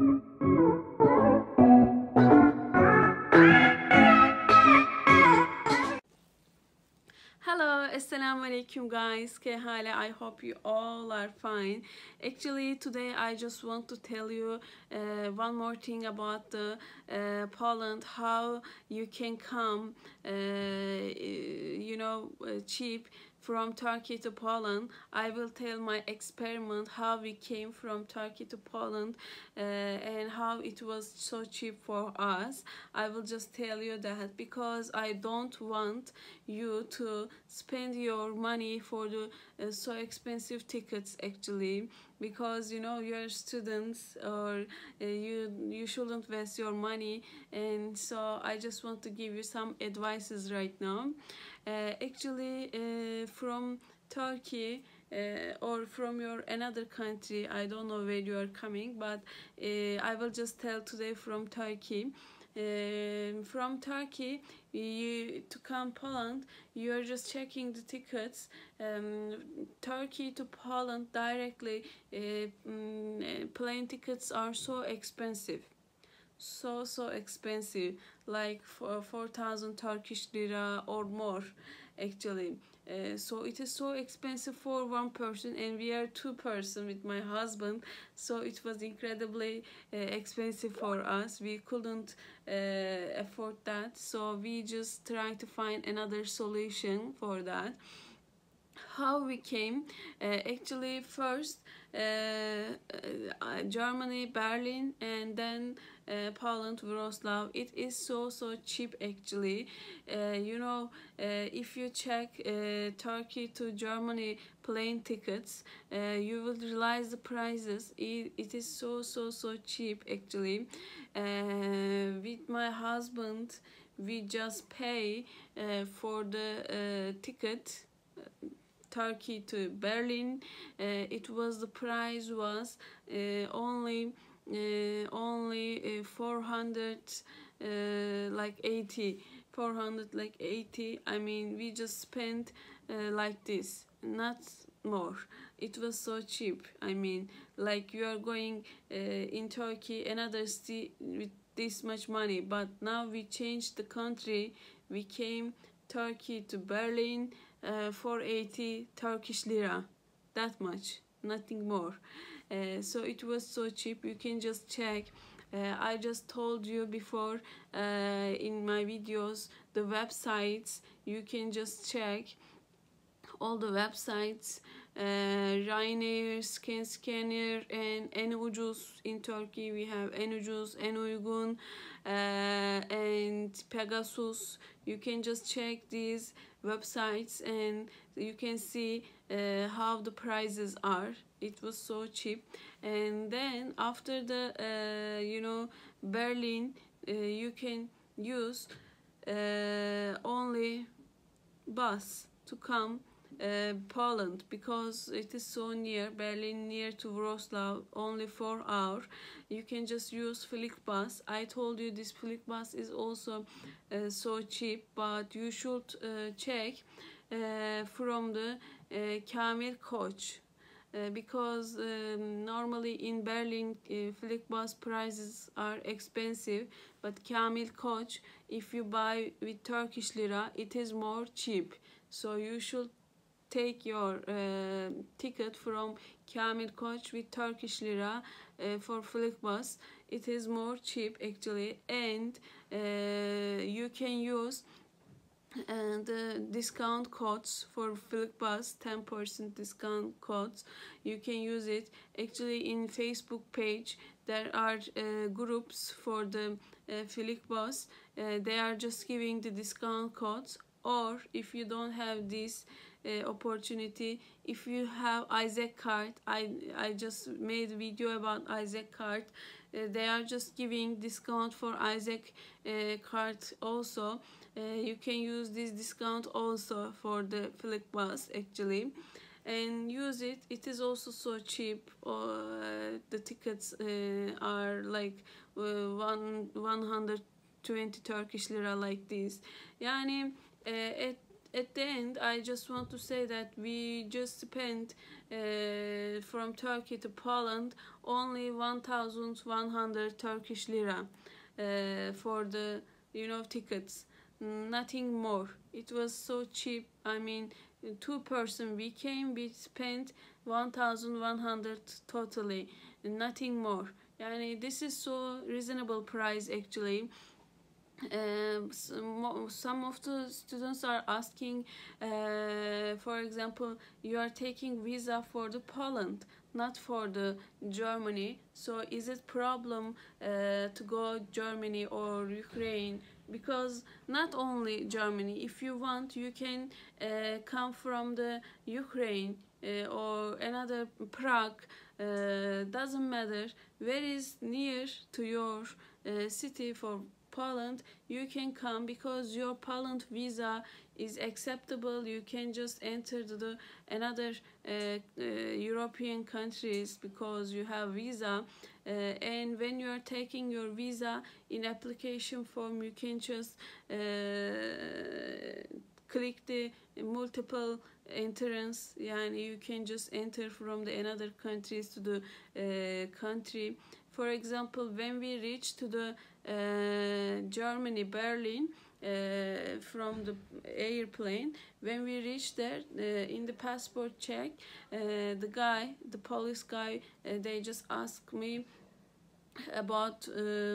Hello, Assalamu Aleyküm guys. I hope you all are fine. Actually, today I just want to tell you one more thing about the Poland, how you can come, cheap from Turkey to Poland. I will tell my experiment how we came from Turkey to Poland and how it was so cheap for us. I will just tell you that because I don't want you to spend your money for the so expensive tickets actually, because you're students, or you shouldn't waste your money. And so I just want to give you some advices right now. From Turkey or from your another country, I don't know where you are coming, but I will just tell today from Turkey. From Turkey to come Poland, you are just checking the tickets. Turkey to Poland directly, plane tickets are so expensive, so expensive, like 4,000 Turkish lira or more actually. So it is so expensive for one person, and we are two person with my husband, so it was incredibly expensive for us. We couldn't afford that, so we just trying to find another solution for that. How we came, actually first Germany, Berlin, and then Poland, Wrocław. It is so cheap actually. If you check Turkey to Germany plane tickets, you will realize the prices. It is so cheap actually. With my husband, we just pay for the ticket Turkey to Berlin. It was, the price was only 400 like 80, 400 like 80. I mean, we just spent like this, not more. It was so cheap. I mean, like you are going in Turkey, another city with this much money, but now we changed the country. We came Turkey to Berlin, 480 Turkish lira, that much, nothing more. So it was so cheap. You can just check. I just told you before in my videos the websites. You can just check all the websites. Ryanair, Scanner, and En Ucuz. In Turkey we have En Ucuz, En Uygun, and Pegasus. You can just check these websites and you can see how the prices are. It was so cheap. And then after the Berlin, you can use only bus to come Poland, because it is so near. Berlin near to Wrocław, only 4 hours. You can just use Flixbus. I told you this Flixbus is also so cheap, but you should check from the Kamil coach. Because normally in Berlin Flixbus prices are expensive, but Kamil coach, if you buy with Turkish lira, it is more cheap. So you should take your ticket from Kamil coach with Turkish lira for Flixbus. It is more cheap actually, and you can use the discount codes for Flixbus, 10% discount codes. You can use it actually in Facebook page. There are groups for the Flixbus. They are just giving the discount codes. Or if you don't have this opportunity, if you have Isaac card, I just made a video about Isaac card. They are just giving discount for Isaac card also. You can use this discount also for the Flixbus actually, and use it. It is also so cheap. The tickets are like 120 Turkish lira, like this. Yani at the end, I just want to say that we just spent from Turkey to Poland only 1,100 Turkish lira for the tickets, nothing more. It was so cheap. I mean, 2 person we came, we spent 1,100 totally, nothing more. Yani this is so reasonable price actually. Some of the students are asking, for example, you are taking visa for the Poland, not for the Germany, so is it problem to go Germany or Ukraine? Because not only Germany, if you want, you can come from the Ukraine or another Prague, doesn't matter where is near to your city. For Poland you can come because your Poland visa is acceptable. You can just enter the another European countries because you have visa, and when you are taking your visa in application form, you can just click the multiple entrance. Yani you can just enter from the another countries to the country. For example, when we reach to the Germany, Berlin, from the airplane, when we reach there, in the passport check, the police guy, they just asked me about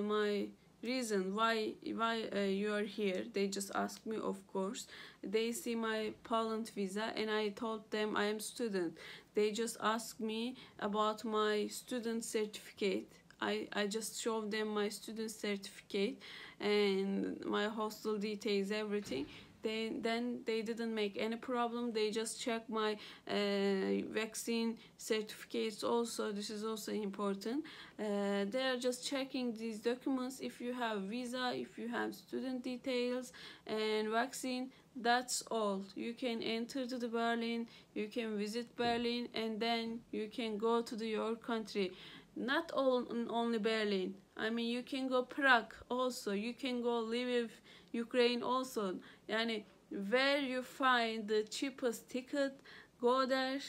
my reason why you are here. They just asked me, of course. They see my Poland visa and I told them I am student. They just asked me about my student certificate. I just showed them my student certificate and my hostel details, everything. Then they didn't make any problem. They just checked my vaccine certificates also. This is also important. They are just checking these documents. If you have visa, if you have student details and vaccine, that's all. You can enter to the Berlin, you can visit Berlin, and then you can go to your country. Not only Berlin. I mean, you can go Prague also. You can go Lviv, Ukraine also. Yani where you find the cheapest ticket, go there,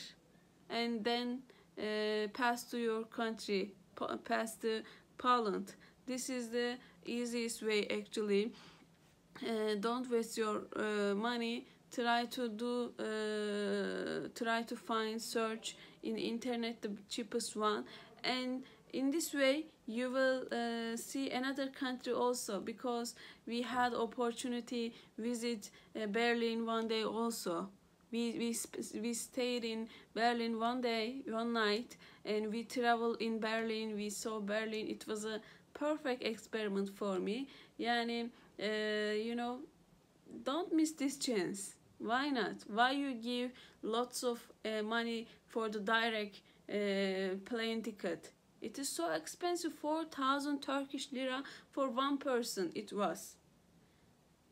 and then pass to your country, pass to Poland. This is the easiest way actually. Don't waste your money. Try to find, search in internet the cheapest one, and in this way you will see another country also, because we had opportunity visit Berlin one day also. We stayed in Berlin one day, one night, and we traveled in Berlin. We saw Berlin. It was a perfect experiment for me. Yani don't miss this chance. Why not? Why you give lots of money for the direct plane ticket? It is so expensive, 4,000 Turkish lira for 1 person it was,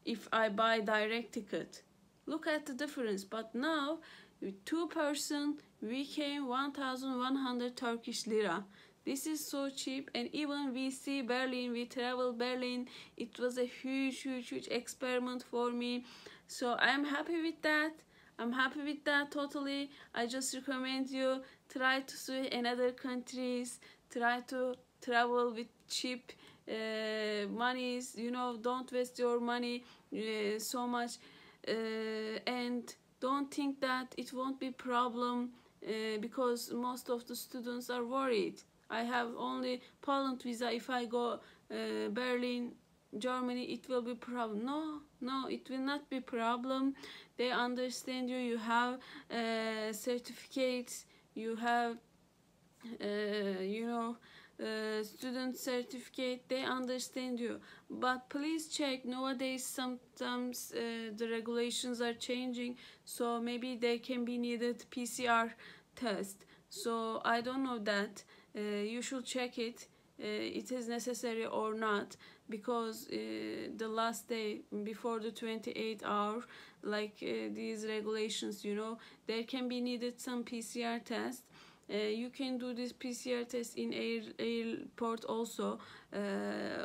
if I buy direct ticket. Look at the difference. But now, with 2 person, we came 1,100 Turkish lira. This is so cheap, and even we see Berlin, we travel Berlin. It was a huge experiment for me. So I'm happy with that. I'm happy with that totally. I just recommend you try to see another countries, try to travel with cheap monies. Don't waste your money so much, and don't think that it won't be problem, because most of the students are worried. I have only Poland visa. If I go Berlin, Germany, it will be problem. No, it will not be problem. They understand you. You have certificates. You have student certificate. They understand you. But please check. Nowadays, sometimes the regulations are changing, so maybe they can be needed PCR test. So I don't know that. You should check it. It is necessary or not, because the last day before the 28 hour, like these regulations, there can be needed some PCR test. You can do this PCR test in airport also,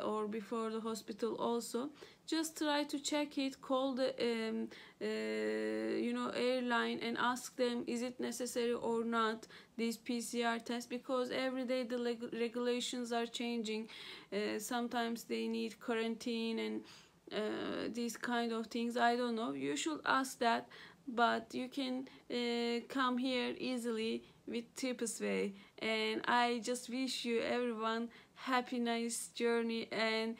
or before the hospital also. Just try to check it. Call the airline and ask them, is it necessary or not, this PCR test, because every day the regulations are changing. Sometimes they need quarantine and these kind of things. I don't know, you should ask that, but you can come here easily with cheapest way. And I just wish you everyone happy nice journey, and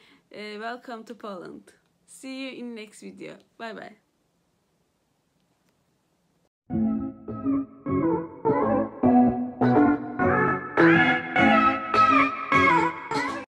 welcome to Poland. See you in next video. Bye bye.